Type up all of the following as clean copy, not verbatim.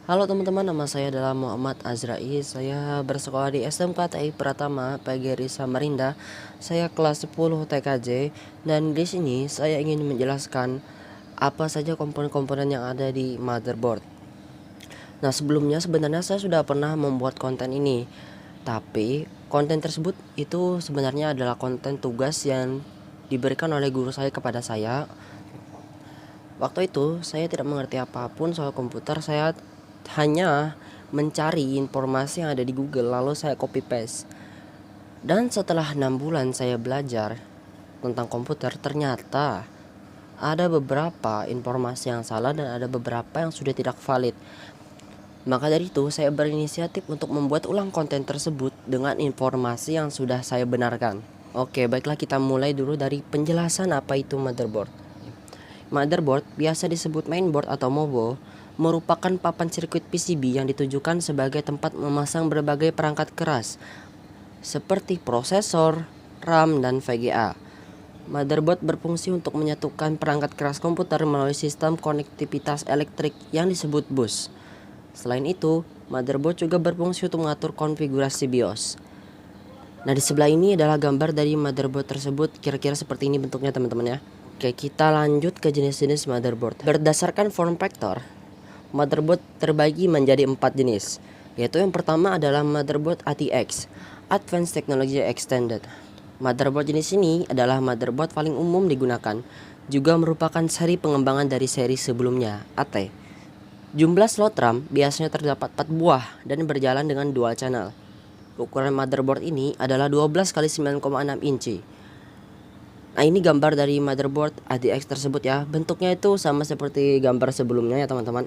Halo teman-teman, nama saya adalah Muhammad Azrai. Saya bersekolah di SMK TI Pratama PGRI Samarinda. Saya kelas 10 TKJ dan di sini saya ingin menjelaskan apa saja komponen-komponen yang ada di motherboard. Nah, sebelumnya sebenarnya saya sudah pernah membuat konten ini. Tapi konten tersebut itu sebenarnya adalah konten tugas yang diberikan oleh guru saya kepada saya. Waktu itu saya tidak mengerti apapun soal komputer, saya hanya mencari informasi yang ada di Google lalu saya copy paste. Dan setelah 6 bulan saya belajar tentang komputer, ternyata ada beberapa informasi yang salah dan ada beberapa yang sudah tidak valid. Maka dari itu saya berinisiatif untuk membuat ulang konten tersebut dengan informasi yang sudah saya benarkan. Oke, baiklah kita mulai dulu dari penjelasan apa itu motherboard. Motherboard, biasa disebut mainboard atau MOBO, merupakan papan sirkuit PCB yang ditujukan sebagai tempat memasang berbagai perangkat keras seperti prosesor, RAM, dan VGA. Motherboard berfungsi untuk menyatukan perangkat keras komputer melalui sistem konektivitas elektrik yang disebut bus. Selain itu, motherboard juga berfungsi untuk mengatur konfigurasi BIOS. Nah, di sebelah ini adalah gambar dari motherboard tersebut, kira-kira seperti ini bentuknya teman-teman ya. Oke, kita lanjut ke jenis-jenis motherboard. Berdasarkan form factor, motherboard terbagi menjadi 4 jenis, yaitu yang pertama adalah motherboard ATX, Advanced Technology Extended. Motherboard jenis ini adalah motherboard paling umum digunakan, juga merupakan seri pengembangan dari seri sebelumnya, AT. Jumlah slot RAM biasanya terdapat 4 buah dan berjalan dengan dual channel. Ukuran motherboard ini adalah 12 x 9,6 inci. Nah, ini gambar dari motherboard ATX tersebut ya. Bentuknya itu sama seperti gambar sebelumnya ya teman-teman.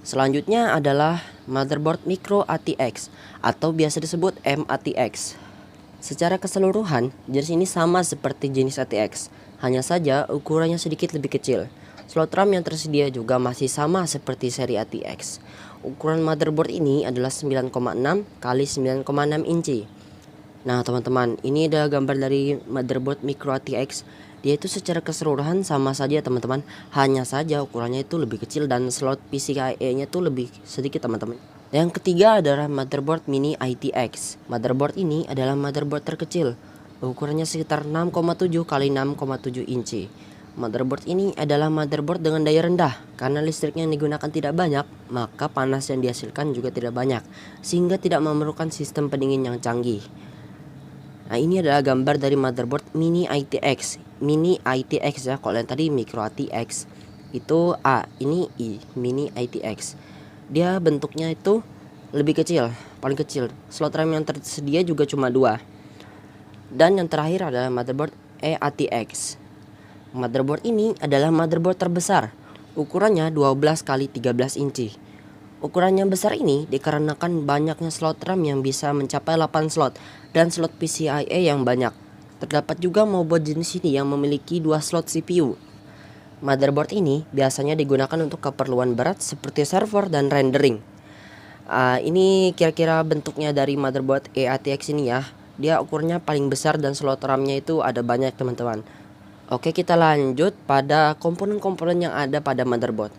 Selanjutnya adalah motherboard micro ATX atau biasa disebut MATX. Secara keseluruhan, jenis ini sama seperti jenis ATX, hanya saja ukurannya sedikit lebih kecil. Slot RAM yang tersedia juga masih sama seperti seri ATX. Ukuran motherboard ini adalah 9,6 x 9,6 inci. Nah teman-teman, ini adalah gambar dari motherboard micro ATX. Dia itu secara keseluruhan sama saja teman-teman, hanya saja ukurannya itu lebih kecil dan slot PCIe nya itu lebih sedikit teman-teman. Yang ketiga adalah motherboard mini ITX. Motherboard ini adalah motherboard terkecil, ukurannya sekitar 6,7 x 6,7 inci. Motherboard ini adalah motherboard dengan daya rendah. Karena listriknya yang digunakan tidak banyak, maka panas yang dihasilkan juga tidak banyak, sehingga tidak memerlukan sistem pendingin yang canggih. Nah, ini adalah gambar dari motherboard mini ITX. Mini ITX ya, kalau yang tadi micro ATX itu A, ini I, mini ITX. Dia bentuknya itu lebih kecil, paling kecil. Slot RAM yang tersedia juga cuma 2. Dan yang terakhir adalah motherboard EATX. Motherboard ini adalah motherboard terbesar. Ukurannya 12 x 13 inci. Ukurannya besar ini dikarenakan banyaknya slot RAM yang bisa mencapai 8 slot dan slot PCIe yang banyak. Terdapat juga motherboard jenis ini yang memiliki 2 slot CPU. Motherboard ini biasanya digunakan untuk keperluan berat seperti server dan rendering. Ini kira-kira bentuknya dari motherboard EATX ini ya. Dia ukurannya paling besar dan slot RAM-nya itu ada banyak teman-teman. Oke, kita lanjut pada komponen-komponen yang ada pada motherboard.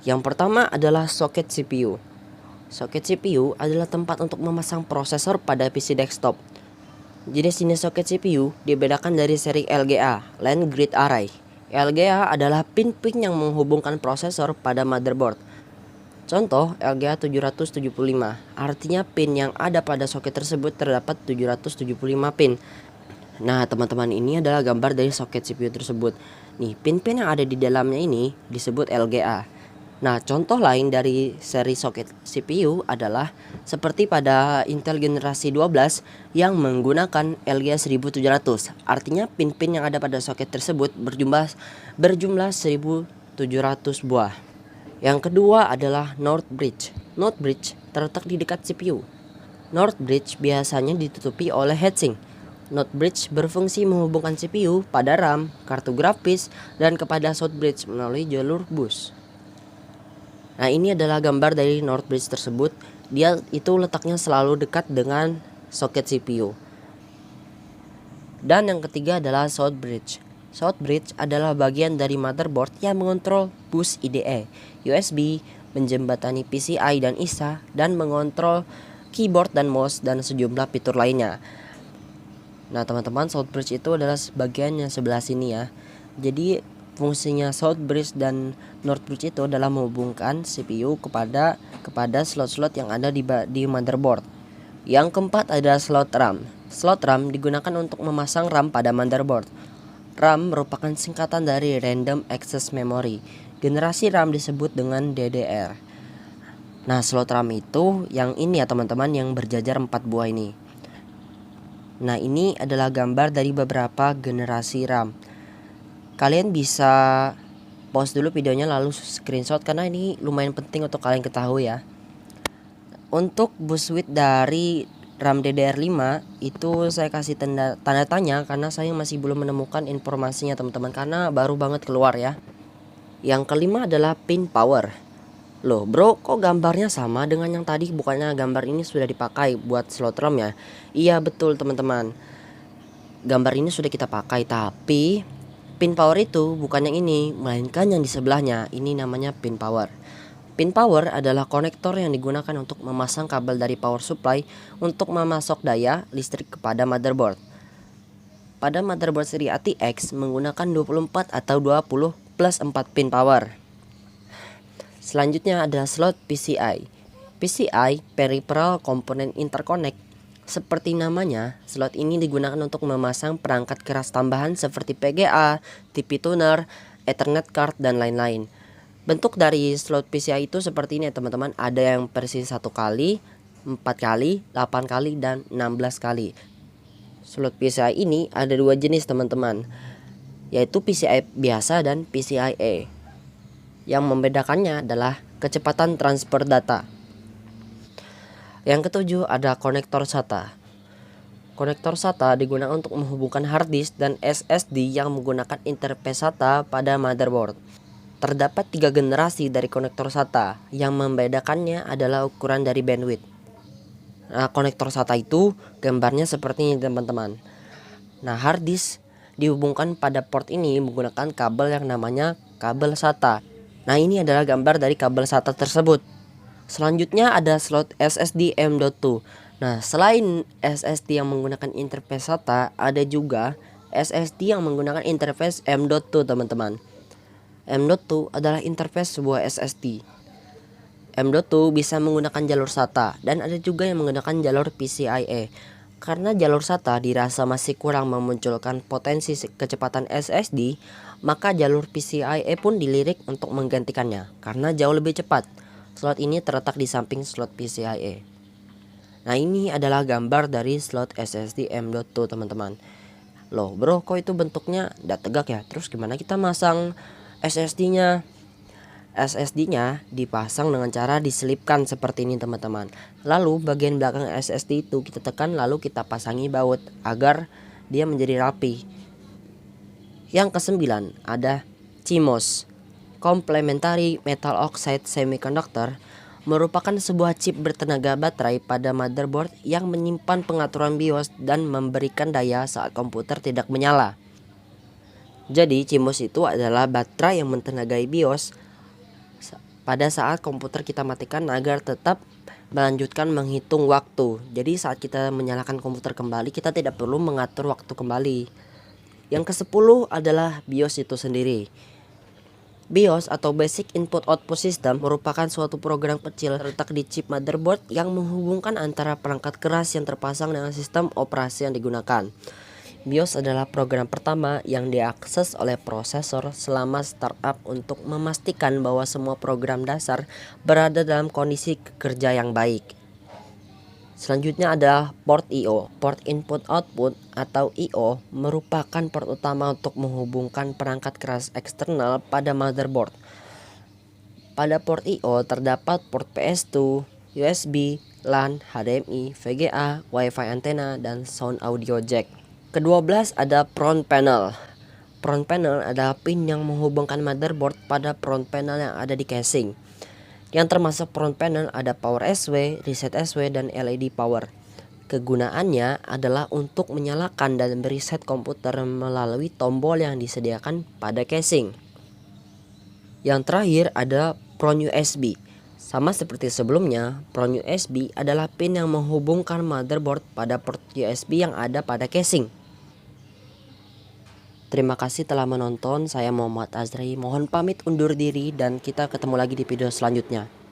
Yang pertama adalah soket CPU. Soket CPU adalah tempat untuk memasang prosesor pada PC desktop. Jenis-jenis soket CPU dibedakan dari seri LGA, Land Grid Array. LGA adalah pin-pin yang menghubungkan prosesor pada motherboard. Contoh LGA 775, artinya pin yang ada pada soket tersebut terdapat 775 pin. Nah teman-teman, ini adalah gambar dari soket CPU tersebut. Nih, pin-pin yang ada di dalamnya ini disebut LGA. Nah, contoh lain dari seri soket CPU adalah seperti pada Intel generasi 12 yang menggunakan LGA 1700. Artinya pin-pin yang ada pada soket tersebut berjumlah 1700 buah. Yang kedua adalah North Bridge. North Bridge terletak di dekat CPU. North Bridge biasanya ditutupi oleh heatsink. North Bridge berfungsi menghubungkan CPU pada RAM, kartu grafis, dan kepada South Bridge melalui jalur bus. Nah, ini adalah gambar dari North Bridge tersebut. Dia itu letaknya selalu dekat dengan soket CPU. Dan yang ketiga adalah South Bridge. South Bridge adalah bagian dari motherboard yang mengontrol bus IDE, USB, menjembatani PCI dan ISA, dan mengontrol keyboard dan mouse dan sejumlah fitur lainnya. Nah teman-teman, Southbridge itu adalah bagian yang sebelah sini ya. Jadi fungsinya Southbridge dan Northbridge itu adalah menghubungkan CPU kepada slot-slot yang ada di motherboard. Yang keempat adalah slot RAM. Slot RAM digunakan untuk memasang RAM pada motherboard. RAM merupakan singkatan dari Random Access Memory. Generasi RAM disebut dengan DDR. Nah, slot RAM itu yang ini ya teman-teman, yang berjajar 4 buah ini. Nah, ini adalah gambar dari beberapa generasi RAM. Kalian bisa pause dulu videonya lalu screenshot karena ini lumayan penting untuk kalian ketahui ya. Untuk bus width dari RAM DDR5 itu saya kasih tanda tanya karena saya masih belum menemukan informasinya teman-teman, karena baru banget keluar ya. Yang kelima adalah pin power. Loh bro, kok gambarnya sama dengan yang tadi? Bukannya gambar ini sudah dipakai buat slot RAM ya? Iya betul teman-teman, gambar ini sudah kita pakai, tapi pin power itu bukan yang ini, melainkan yang di sebelahnya. Ini namanya pin power. Pin power adalah konektor yang digunakan untuk memasang kabel dari power supply untuk memasok daya listrik kepada motherboard. Pada motherboard seri ATX menggunakan 24 atau 20 plus 4 pin power. Selanjutnya ada slot PCI. PCI, Peripheral Component Interconnect. Seperti namanya, slot ini digunakan untuk memasang perangkat keras tambahan seperti PGA, TV tuner, Ethernet card, dan lain-lain. Bentuk dari slot PCI itu seperti ini ya teman-teman. Ada yang versi 1 kali, 4 kali, 8 kali, dan 16 kali. Slot PCI ini ada 2 jenis teman-teman, yaitu PCI biasa dan PCIe. Yang membedakannya adalah kecepatan transfer data. Yang ketujuh ada konektor SATA. Konektor SATA digunakan untuk menghubungkan hard disk dan SSD yang menggunakan interface SATA pada motherboard. Terdapat 3 generasi dari konektor SATA. Yang membedakannya adalah ukuran dari bandwidth. Nah, konektor SATA itu gambarnya seperti ini teman-teman. Nah, hard disk dihubungkan pada port ini menggunakan kabel yang namanya kabel SATA. Nah, ini adalah gambar dari kabel SATA tersebut. Selanjutnya ada slot SSD M.2. Nah, selain SSD yang menggunakan interface SATA, ada juga SSD yang menggunakan interface M.2 teman-teman. M.2 adalah interface sebuah SSD. M.2 bisa menggunakan jalur SATA dan ada juga yang menggunakan jalur PCIe. Karena jalur SATA dirasa masih kurang memunculkan potensi kecepatan SSD, maka jalur PCIe pun dilirik untuk menggantikannya karena jauh lebih cepat. Slot ini terletak di samping slot PCIe. Nah, ini adalah gambar dari slot SSD M.2 teman-teman. Loh bro, kok itu bentuknya tidak tegak ya? Terus gimana kita masang SSD-nya? SSD-nya dipasang dengan cara diselipkan seperti ini teman-teman. Lalu bagian belakang SSD itu kita tekan lalu kita pasangi baut agar dia menjadi rapi. Yang kesembilan ada CMOS, Complementary Metal Oxide Semiconductor, merupakan sebuah chip bertenaga baterai pada motherboard yang menyimpan pengaturan BIOS dan memberikan daya saat komputer tidak menyala. Jadi CMOS itu adalah baterai yang mentenagai BIOS pada saat komputer kita matikan agar tetap melanjutkan menghitung waktu. Jadi saat kita menyalakan komputer kembali, kita tidak perlu mengatur waktu kembali. Yang ke-10 adalah BIOS itu sendiri. BIOS atau Basic Input Output System merupakan suatu program kecil terletak di chip motherboard yang menghubungkan antara perangkat keras yang terpasang dengan sistem operasi yang digunakan. BIOS adalah program pertama yang diakses oleh prosesor selama startup untuk memastikan bahwa semua program dasar berada dalam kondisi kerja yang baik. Selanjutnya ada port I/O. Port Input Output atau I/O merupakan port utama untuk menghubungkan perangkat keras eksternal pada motherboard. Pada port I/O terdapat port PS2, USB, LAN, HDMI, VGA, Wi-Fi antena, dan sound audio jack. Ke-12 ada front panel. Front panel adalah pin yang menghubungkan motherboard pada front panel yang ada di casing. Yang termasuk front panel ada power SW, reset SW, dan LED power. Kegunaannya adalah untuk menyalakan dan mereset komputer melalui tombol yang disediakan pada casing. Yang terakhir ada front USB. Sama seperti sebelumnya, pron USB adalah pin yang menghubungkan motherboard pada port USB yang ada pada casing. Terima kasih telah menonton. Saya Muhammad Azri. Mohon pamit undur diri dan kita ketemu lagi di video selanjutnya.